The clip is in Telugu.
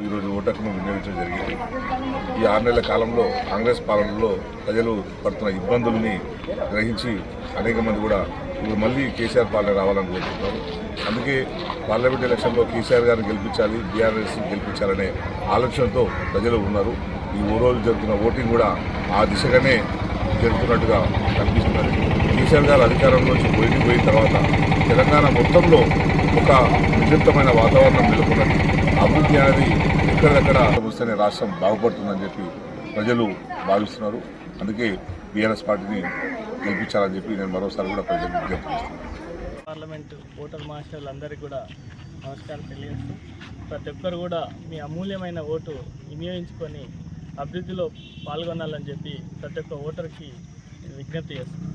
ఈరోజు ఓటర్ను వినియోగించడం జరిగింది. ఈ 6 నెలల కాలంలో కాంగ్రెస్ పాలనలో ప్రజలు పడుతున్న ఇబ్బందుల్ని గ్రహించి అనేక మంది కూడా ఇప్పుడు మళ్ళీ కేసీఆర్ పాలన రావాలని కోరుకుంటున్నారు. అందుకే పార్లమెంట్ ఎలక్షన్లో కేసీఆర్ గారిని గెలిపించాలి, బీఆర్ఎస్ గెలిపించాలనే ఆలోచనతో ప్రజలు ఉన్నారు. ఈ రోజు జరుగుతున్న ఓటింగ్ కూడా ఆ దిశగానే జరుగుతున్నట్టుగా కనిపిస్తున్నది. కేసీఆర్ గారు అధికారంలోంచి పోయిన తర్వాత తెలంగాణ మొత్తంలో ఒక విస్తృతమైన వాతావరణం నెలకొన్నది. అభివృద్ధి అనేది ఎక్కడెక్కడ వస్తేనే రాష్ట్రం బాగుపడుతుందని చెప్పి ప్రజలు భావిస్తున్నారు. అందుకే బీఆర్ఎస్ పార్టీని గెలిపించాలని చెప్పి నేను మరోసారి కూడా ప్రజలకు విజ్ఞప్తి చేస్తున్నాను. పార్లమెంటు ఓటర్ మాస్టర్లందరికీ కూడా నమస్కారం తెలియజేస్తూ ప్రతి ఒక్కరు కూడా మీ అమూల్యమైన ఓటు వినియోగించుకొని అభివృద్ధిలో పాల్గొనాలని చెప్పి ప్రతి ఒక్క ఓటర్కి విజ్ఞప్తి చేస్తున్నాను.